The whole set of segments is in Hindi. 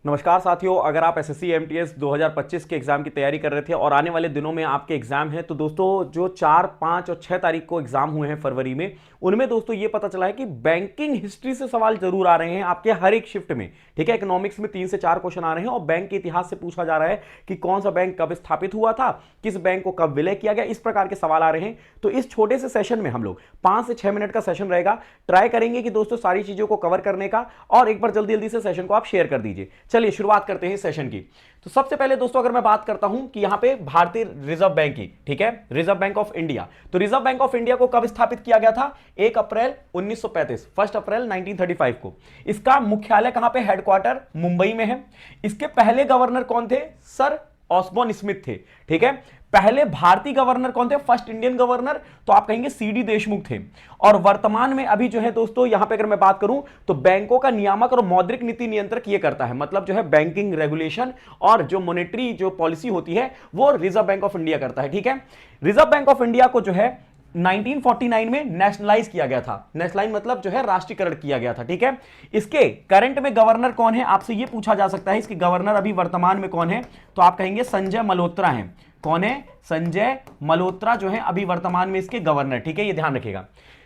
नमस्कार साथियों, अगर आप एसएससी एमटीएस 2025 के एग्जाम की तैयारी कर रहे थे और आने वाले दिनों में आपके एग्जाम हैं, तो दोस्तों जो 4, 5 और 6 तारीख को एग्जाम हुए हैं फरवरी में, उनमें दोस्तों ये पता चला है कि बैंकिंग हिस्ट्री से सवाल जरूर आ रहे हैं आपके हर एक शिफ्ट में। ठीक है, इकोनॉमिक्स में 3 से 4 क्वेश्चन आ रहे हैं और बैंक के इतिहास से पूछा जा रहा है कि कौन सा बैंक कब स्थापित हुआ था, किस बैंक को कब विलय किया गया, इस प्रकार के सवाल आ रहे हैं। तो इस छोटे से सेशन में हम लोग 5 से 6 मिनट का सेशन रहेगा, ट्राई करेंगे कि दोस्तों सारी चीजों को कवर करने का, और एक बार जल्दी जल्दी से सेशन को आप शेयर कर दीजिए। चलिए शुरुआत करते हैं सेशन की। तो सबसे पहले दोस्तों अगर मैं बात करता हूं कि यहां पे भारतीय रिजर्व बैंक की, ठीक है, रिजर्व बैंक ऑफ इंडिया। तो रिजर्व बैंक ऑफ इंडिया को कब स्थापित किया गया था? 1 अप्रैल 1935, 1 अप्रैल 1935 को। इसका मुख्यालय कहां पे, हेडक्वार्टर मुंबई में है। इसके पहले गवर्नर कौन थे? सर ऑस्बॉर्न स्मिथ थे। ठीक है, पहले भारतीय गवर्नर कौन थे? फर्स्ट इंडियन गवर्नर, तो आप कहेंगे सीडी देशमुख थे। और वर्तमान में अभी जो है दोस्तों, यहां पे अगर मैं बात करूं तो बैंकों का नियामक और मौद्रिक नीति नियंत्रक ये करता है, मतलब जो है बैंकिंग रेगुलेशन और जो मॉनेटरी जो पॉलिसी होती है वो रिजर्व बैंक ऑफ इंडिया करता है। ठीक है, रिजर्व बैंक ऑफ इंडिया को जो है 1949 में नेशनलाइज किया गया था। नेशनलाइज मतलब जो है राष्ट्रीयकरण किया गया था। ठीक है, इसके करंट में गवर्नर कौन है, आपसे यह पूछा जा सकता है। इसके गवर्नर अभी वर्तमान में कौन है, तो आप कहेंगे संजय मल्होत्रा हैं। कौन है? संजय मल्होत्रा जो है अभी वर्तमान में इसके गवर्नर। ठीक है, ये ध्यान रखिएगा।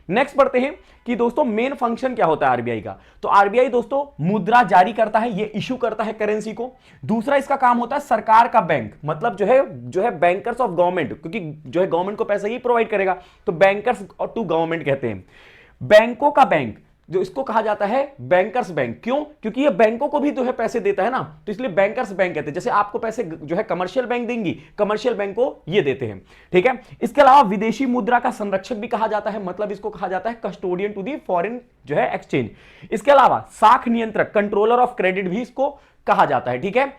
नेक्स्ट बढ़ते हैं कि दोस्तों मेन फंक्शन क्या होता है आरबीआई का। तो आरबीआई दोस्तों मुद्रा जारी करता है, ये इशू करता है करेंसी को। दूसरा इसका काम होता है सरकार का बैंक, मतलब जो है बैंकर्स ऑफ गवर्नमेंट, क्योंकि जो है गवर्नमेंट को पैसा ही प्रोवाइड करेगा, तो बैंकर्स टू गवर्नमेंट कहते हैं। बैंकों का बैंक, जो इसको कहा जाता है बैंकर्स बैंक। क्यों? क्योंकि ये बैंकों को भी जो है पैसे देता है ना, तो इसलिए बैंकर्स बैंक कहते हैं। जैसे आपको पैसे जो है कमर्शियल बैंक देंगी, कमर्शियल बैंक को ये देते हैं। ठीक है, इसके अलावा विदेशी मुद्रा का संरक्षक भी कहा जाता है, मतलब इसको कहा जाता है कस्टोडियन टू दी फॉरेन जो है एक्सचेंज। इसके अलावा साख नियंत्रक, कंट्रोलर ऑफ क्रेडिट भी इसको कहा जाता है। ठीक है,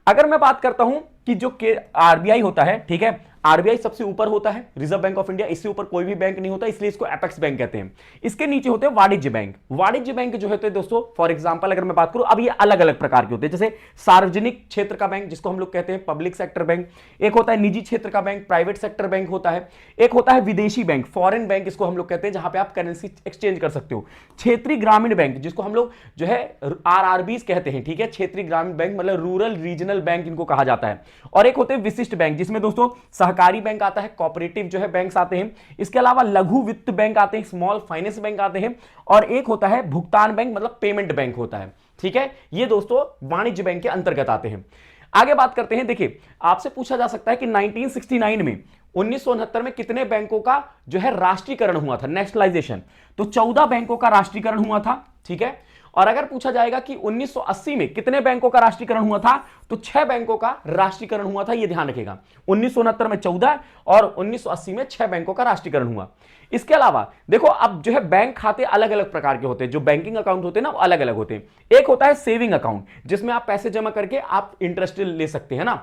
अगर मैं बात करता हूं कि जो आरबीआई होता है, ठीक है, आरबीआई सबसे ऊपर होता है, रिजर्व बैंक ऑफ इंडिया, इससे ऊपर कोई भी बैंक नहीं होता, इसलिए इसको एपेक्स बैंक कहते हैं। इसके नीचे होते हैं वाणिज्य बैंक। वाणिज्य बैंक जो होते हैं दोस्तों, फॉर एग्जांपल अगर मैं बात करूं, अब ये अलग अलग प्रकार के होते हैं। जैसे सार्वजनिक क्षेत्र का बैंक, जिसको हम लोग कहते हैं पब्लिक सेक्टर बैंक। एक होता है निजी क्षेत्र का बैंक, प्राइवेट सेक्टर बैंक होता है। एक होता है विदेशी बैंक, फॉरेन बैंक, इसको हम लोग कहते हैं, जहां पे आप करेंसी एक्सचेंज कर सकते हो। क्षेत्रीय ग्रामीण बैंक, जिसको हम लोग जो है आरआरबी कहते हैं। ठीक है, क्षेत्रीय ग्रामीण बैंक मतलब रूरल रीजनल बैंक इनको कहा जाता है। और एक होते हैं विशिष्ट बैंक, जिसमें दोस्तों सहकारी बैंक आता है, कोऑपरेटिव जो है बैंक्स आते हैं। इसके अलावा लघु वित्त बैंक आते हैं, स्मॉल फाइनेंस बैंक आते हैं। और एक होता है भुगतान बैंक, मतलब पेमेंट बैंक होता है। ठीक है, ये दोस्तों वाणिज्य बैंक के अंतर्गत आते हैं। आगे बात करते हैं। देखिए, आपसे पूछा जा सकता है कि 1969 में, 1969 में कितने बैंकों का जो है राष्ट्रीयकरण हुआ था, नेशनलाइजेशन? तो 14 बैंकों का राष्ट्रीयकरण हुआ था। ठीक है, और अगर पूछा जाएगा कि 1980 में कितने बैंकों का राष्ट्रीयकरण हुआ था, तो 6 बैंकों का राष्ट्रीयकरण हुआ था, यह ध्यान रखिएगा। 1969 में 14 और 1980 में 6 बैंकों का राष्ट्रीयकरण हुआ। इसके अलावा देखो, अब जो है बैंक खाते अलग अलग प्रकार के होते हैं, जो बैंकिंग अकाउंट होते हैं ना, वो अलग अलग होते हैं। एक होता है सेविंग अकाउंट, जिसमें आप पैसे जमा करके आप इंटरेस्ट ले सकते हैं ना।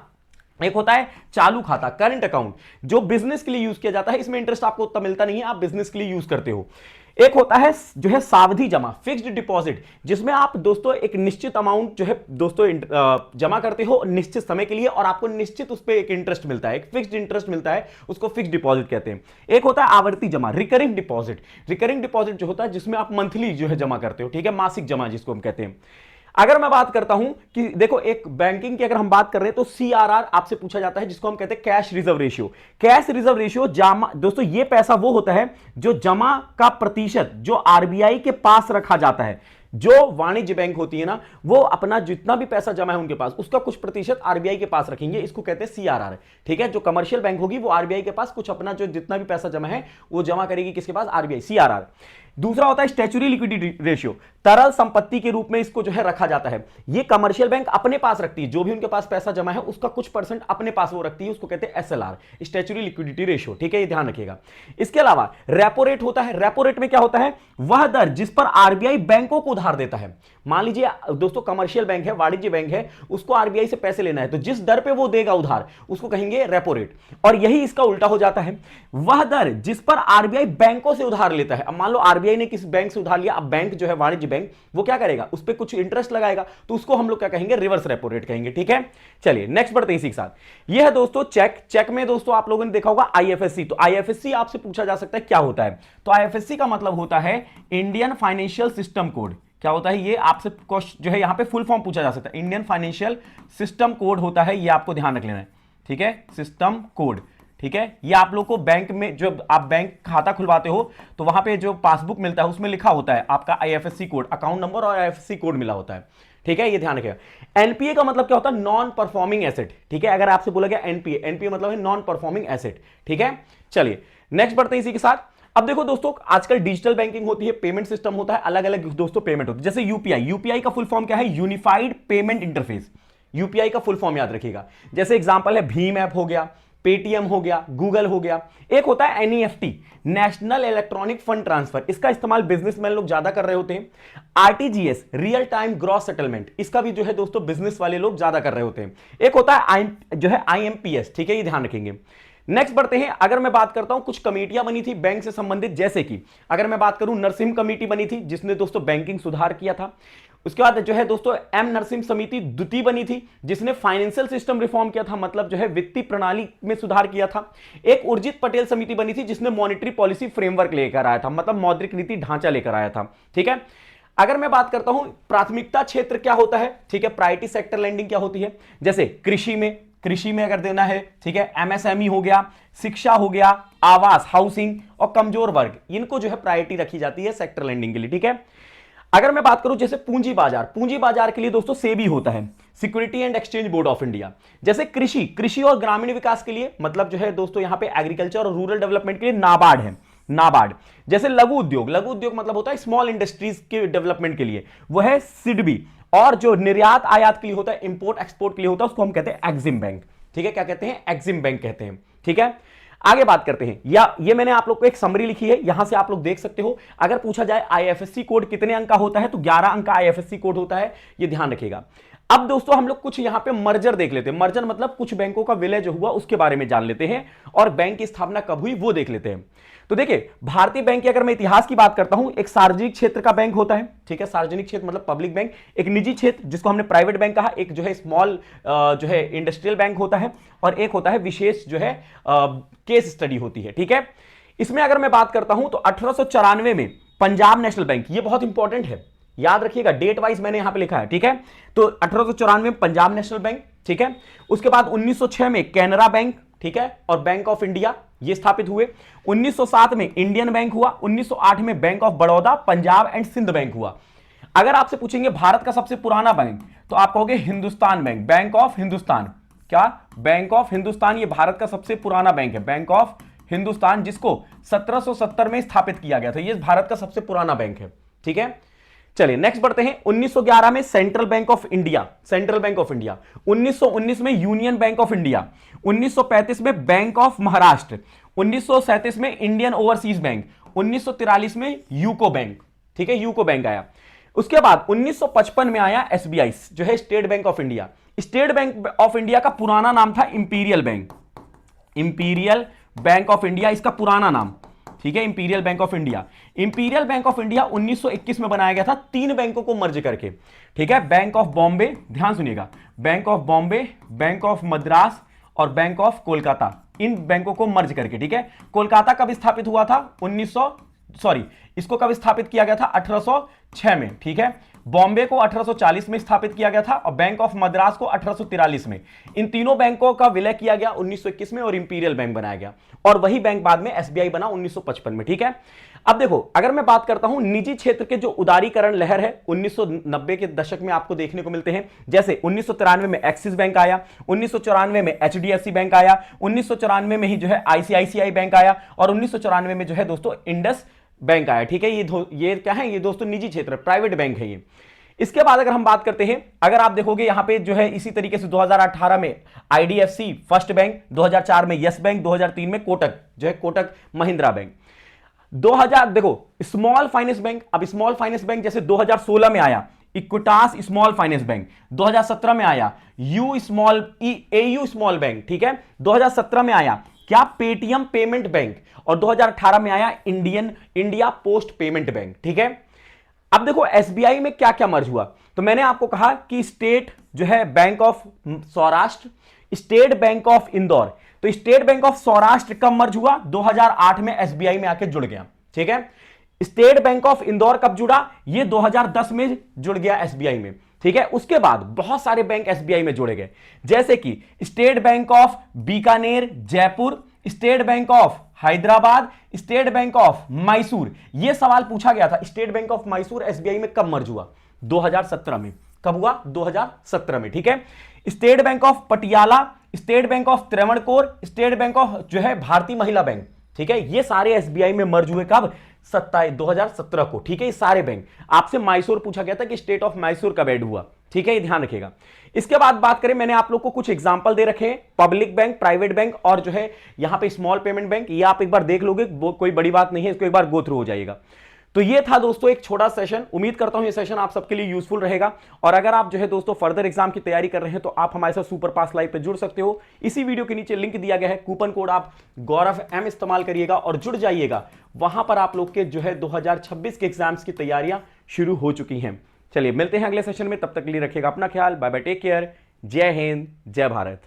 एक होता है चालू खाता, करंट अकाउंट, जो बिजनेस के लिए यूज किया जाता है, इसमें इंटरेस्ट आपको उतना मिलता नहीं है, आप बिजनेस के लिए यूज करते हो। एक होता है जो है सावधि जमा, फिक्स्ड डिपॉजिट, जिसमें आप दोस्तों एक निश्चित अमाउंट जो है दोस्तों जमा करते हो निश्चित समय के लिए, और आपको निश्चित उस पर एक इंटरेस्ट मिलता है, एक फिक्स्ड इंटरेस्ट मिलता है, उसको फिक्स्ड डिपॉजिट कहते हैं। एक होता है आवर्ती जमा, रिकरिंग डिपॉजिट। रिकरिंग डिपॉजिट जो होता है जिसमें आप मंथली जो है जमा करते हो, ठीक है, मासिक जमा जिसको हम कहते हैं। अगर मैं बात करता हूं कि देखो, एक बैंकिंग की अगर हम बात कर रहे हैं तो सीआरआर आपसे पूछा जाता है, जिसको हम कहते हैं cash reserve ratio. Cash reserve ratio जमा, दोस्तों ये पैसा वो होता है जो जमा का प्रतिशत जो आरबीआई के पास रखा जाता है। जो वाणिज्य बैंक होती है ना, वो अपना जितना भी पैसा जमा है उनके पास, उसका कुछ प्रतिशत आरबीआई के पास रखेंगे, इसको कहते हैं सीआरआर। ठीक है, जो कमर्शियल बैंक होगी वो आरबीआई के पास कुछ अपना जो जितना भी पैसा जमा है वो जमा करेगी किसके पास? RBI, CRR. दूसरा होता है स्टैच्यूटरी लिक्विडिटी रेशियो, तरल संपत्ति के रूप में इसको जो है रखा जाता है। ये कमर्शियल बैंक अपने पास रखती है, जो भी उनके पास पैसा जमा है उसका कुछ परसेंट अपने पास वो रखती है, उसको कहते हैं एसएलआर, स्टैच्यूटरी लिक्विडिटी रेशियो। ठीक है, ये ध्यान रखिएगा। इसके अलावा रेपो रेट होता है। रेपो रेट में क्या होता है? वह दर जिस पर आरबीआई बैंकों को उधार देता है। मान लीजिए दोस्तों कमर्शियल बैंक है, वाणिज्य बैंक है, उसको आरबीआई से पैसे लेना है, तो जिस दर पे वो देगा उधार उसको कहेंगे रेपो रेट। और यही इसका उल्टा हो जाता है, वह दर जिस पर आरबीआई बैंकों से उधार लेता है। अब मान लो आरबीआई ने किस बैंक से उधार लिया, अब बैंक जो है वाणिज्य बैंक वो क्या करेगा? उस पर कुछ इंटरेस्ट लगाएगा, तो उसको हम लोग क्या कहेंगे? रिवर्स रेपो रेट कहेंगे। ठीक है, चलिए नेक्स्ट बढ़ते हैं इसी के साथ। यह है दोस्तों चेक। चेक में दोस्तों आप लोगों ने देखा होगा आईएफएससी। तो आईएफएससी आपसे पूछा जा सकता है क्या होता है, तो आईएफएससी का मतलब होता है इंडियन फाइनेंशियल सिस्टम कोड। क्या होता है ये, आपसे क्वेश्चन जो है यहां पे फुल फॉर्म पूछा जा सकता है, इंडियन फाइनेंशियल सिस्टम कोड होता है, ये आपको ध्यान रख लेना है, ठीक है, सिस्टम कोड, ठीक है। ये आप लोग को बैंक में जब आप बैंक खाता खुलवाते हो तो वहां पे जो पासबुक मिलता है उसमें लिखा होता है आपका आईएफएससी कोड, अकाउंट नंबर और आईएफएससी कोड मिला होता है, ठीक है, ये ध्यान रखिएगा। एनपीए का मतलब क्या होता है, नॉन परफॉर्मिंग एसेट, ठीक है, अगर आपसे बोला गया एनपीए, एनपीए मतलब है नॉन परफॉर्मिंग एसेट, ठीक है। चलिए नेक्स्ट बढ़ते हैं इसी के साथ। अब देखो दोस्तों, आजकल डिजिटल बैंकिंग होती है, पेमेंट सिस्टम होता है, अलग अलग दोस्तों पेमेंट होती है, जैसे यूपीआई, यूपीआई का फुल फॉर्म क्या है, यूनिफाइड पेमेंट इंटरफेस, यूपीआई का फुल फॉर्म याद रखिएगा। जैसे एग्जांपल है भीम ऐप हो गया, पेटीएम हो गया, गूगल हो गया। एक होता है NEFT, national electronic fund transfer, इसका इस्तेमाल बिजनेसमैन लोग ज्यादा कर रहे होते हैं। RTGS, real time gross settlement, इसका भी जो है दोस्तों बिजनेस वाले लोग ज्यादा कर रहे होते हैं। एक होता है जो है आईएमपीएस, ठीक है, ये ध्यान रखेंगे। नेक्स्ट बढ़ते हैं, अगर मैं बात करता हूं कुछ कमेटियां बनी थी बैंक से संबंधित, जैसे कि अगर मैं बात करूं नरसिम्हा कमेटी बनी थी जिसने दोस्तों बैंकिंग सुधार किया था। उसके बाद जो है दोस्तों एम नरसिम्हा समिति द्वितीय बनी थी जिसने फाइनेंशियल सिस्टम रिफॉर्म किया था, मतलब जो है वित्तीय प्रणाली में सुधार किया था। एक उर्जित पटेल समिति बनी थी जिसने मॉनेटरी पॉलिसी फ्रेमवर्क लेकर आया था, मतलब मौद्रिक नीति ढांचा लेकर आया था, ठीक है। अगर मैं बात करता हूं प्राथमिकता क्षेत्र क्या होता है, ठीक है, प्रायोरिटी सेक्टर लैंडिंग क्या होती है, जैसे कृषि में अगर देना है, ठीक है, एमएसएमई हो गया, शिक्षा हो गया, आवास हाउसिंग और कमजोर वर्ग, इनको जो है प्रायोरिटी रखी जाती है सेक्टर लैंडिंग के लिए, ठीक है। अगर मैं बात करूं जैसे पूंजी बाजार के लिए दोस्तों सेबी होता है, security and exchange board of India. जैसे कृषि और ग्रामीण विकास के लिए, मतलब जो है दोस्तों यहां पे एग्रीकल्चर और रूरल डेवलपमेंट के लिए नाबार्ड है, नाबार्ड। जैसे लघु उद्योग मतलब होता है स्मॉल इंडस्ट्रीज के डेवलपमेंट के लिए, वो है सिडबी। और जो निर्यात आयात के लिए होता है, इंपोर्ट एक्सपोर्ट के लिए होता है, उसको हम कहते हैं एक्जिम बैंक, ठीक है, क्या कहते हैं, एक्जिम बैंक कहते हैं, ठीक है। आगे बात करते हैं, या ये मैंने आप लोग को एक समरी लिखी है, यहां से आप लोग देख सकते हो। अगर पूछा जाए आईएफएससी कोड कितने अंक का होता है, तो 11 अंक का आईएफएससी कोड होता है, ये ध्यान रखिएगा। अब दोस्तों हम लोग कुछ यहां पे मर्जर देख लेते हैं, मर्जर मतलब कुछ बैंकों का विलय जो हुआ उसके बारे में जान लेते हैं, और बैंक की स्थापना कब हुई वो देख लेते हैं। तो देखिए भारतीय बैंक की अगर मैं इतिहास की बात करता हूं, एक सार्वजनिक क्षेत्र का बैंक होता है, ठीक है, सार्वजनिक क्षेत्र मतलब पब्लिक बैंक, एक निजी क्षेत्र जिसको हमने प्राइवेट बैंक कहा, एक जो है स्मॉल जो है इंडस्ट्रियल बैंक होता है, और एक होता है विशेष जो है केस स्टडी होती है, ठीक है। इसमें अगर मैं बात करता हूं तो 1894 में पंजाब नेशनल बैंक, ये बहुत इंपॉर्टेंट है, याद रखिएगा, डेट वाइज मैंने यहां पे लिखा है, ठीक है। तो 1894 में पंजाब नेशनल बैंक, ठीक है। उसके बाद 1906 में कैनरा बैंक, ठीक है, और बैंक ऑफ इंडिया ये स्थापित हुए। 1907 में इंडियन बैंक हुआ, 1908 में Bank of Baroda, Punjab and Sindh Bank हुआ। अगर आपसे पूछेंगे भारत का सबसे पुराना बैंक, तो आप कहोगे Hindustan bank, bank of Hindustan, क्या, बैंक ऑफ हिंदुस्तान, ये भारत का सबसे पुराना बैंक है, बैंक ऑफ हिंदुस्तान, जिसको 1770 में स्थापित किया गया था, ये भारत का सबसे पुराना बैंक है, ठीक है। चलिए नेक्स्ट बढ़ते हैं, 1911 में सेंट्रल बैंक ऑफ इंडिया, 1919 में यूनियन बैंक ऑफ इंडिया, 1935 में बैंक ऑफ महाराष्ट्र, 1937 में इंडियन ओवरसीज बैंक, 1943 में यूको बैंक, ठीक है, यूको बैंक आया। उसके बाद 1955 में आया एसबीआई जो है state bank of India. State bank of India का पुराना नाम था imperial bank, imperial bank of India इसका पुराना नाम, ठीक है, imperial bank of India. Imperial bank of India 1921 में बनाया गया था 3 बैंकों को मर्ज करके, ठीक है, बैंक ऑफ बॉम्बे, ध्यान सुनिएगा, bank of Bombay, bank of Madras और बैंक ऑफ कोलकाता, इन बैंकों को मर्ज करके, ठीक है। कोलकाता कब स्थापित हुआ था, इसको कब स्थापित किया गया था, 1806 में, ठीक है। बॉम्बे को 1840 में स्थापित किया गया था और बैंक ऑफ मद्रास को 1843 में। इन तीनों बैंकों का विलय किया गया 1921 में और इंपीरियल बैंक बनाया गया, और वही बैंक बाद में एसबीआई बना 1955 में, ठीक है। अब देखो अगर मैं बात करता हूं निजी क्षेत्र के जो उदारीकरण लहर है 1990 के दशक में आपको देखने को मिलते हैं, जैसे 1993 में एक्सिस बैंक आया, 1994 में एचडीएफसी बैंक आया, 1994 में ही जो है आईसीआईसीआई बैंक आया, और 1994 में जो है दोस्तों इंडस बैंक आया, ठीक है। ये क्या है, ये दोस्तों निजी क्षेत्र प्राइवेट बैंक है ये। इसके बाद अगर हम बात करते हैं, अगर आप देखोगे यहां पे जो है इसी तरीके से 2018 में आईडीएफसी फर्स्ट बैंक, 2004 में यस बैंक, 2003 में कोटक जो है कोटक महिंद्रा बैंक, 2000 देखो स्मॉल फाइनेंस बैंक, अब स्मॉल फाइनेंस बैंक जैसे 2016 में आया इक्विटास स्मॉल फाइनेंस बैंक, 2017 में आया एयू स्मॉल बैंक, ठीक है, 2017 में आया क्या, पेटीएम पेमेंट बैंक, और 2018 में आया इंडिया पोस्ट पेमेंट बैंक, ठीक है। अब देखो एसबीआई में क्या क्या मर्ज हुआ, तो मैंने आपको कहा कि स्टेट जो है bank of Saurashtra, state bank of Indore, तो स्टेट बैंक ऑफ सौराष्ट्र कब मर्ज हुआ, 2008 में एसबीआई में आके जुड़ गया, ठीक है। स्टेट बैंक ऑफ इंदौर कब जुड़ा? ये 2010 में जुड़ गया एसबीआई में, ठीक है। उसके बाद बहुत सारे बैंक एसबीआई में जोड़े गए, जैसे कि state bank of Bikaner Jaipur, state bank of Hyderabad, state bank of Mysore. यह सवाल पूछा गया था, state bank of Mysore SBI में कब मर्ज हुआ? 2017 में। कब हुआ? 2017 में, ठीक है। State bank of Patiala, state bank of Travancore, state bank of जो है भारतीय महिला बैंक, ठीक है। ये सारे एसबीआई में मर्ज हुए कब? 2017 को, ठीक है। ये सारे बैंक। आपसे मैसूर पूछा गया था कि स्टेट ऑफ मैसूर कब ऐड हुआ, ठीक है, ये ध्यान रखिएगा। इसके बाद बात करें, मैंने आप लोग को कुछ एग्जांपल दे रखे हैं, पब्लिक बैंक, प्राइवेट बैंक और जो है यहां पे स्मॉल पेमेंट बैंक। ये आप एक बार देख लोगे, कोई बड़ी बात नहीं है, इसको एक बार गो थ्रू हो जाइएगा। तो ये था दोस्तों एक छोटा सेशन। उम्मीद करता हूं ये सेशन आप सबके लिए यूजफुल रहेगा। और अगर आप जो है दोस्तों फर्दर एग्जाम की तैयारी कर रहे हैं तो आप हमारे साथ सुपर पास लाइव पे जुड़ सकते हो। इसी वीडियो के नीचे लिंक दिया गया है, कूपन कोड आप गौरव एम इस्तेमाल करिएगा और जुड़ जाइएगा। वहां पर आप लोग के जो है 2026 के एग्जाम्स की तैयारियां शुरू हो चुकी हैं। चलिए मिलते हैं अगले सेशन में, तब तक के लिए रखिएगा अपना ख्याल। बाय बाय, टेक केयर, जय हिंद, जय भारत।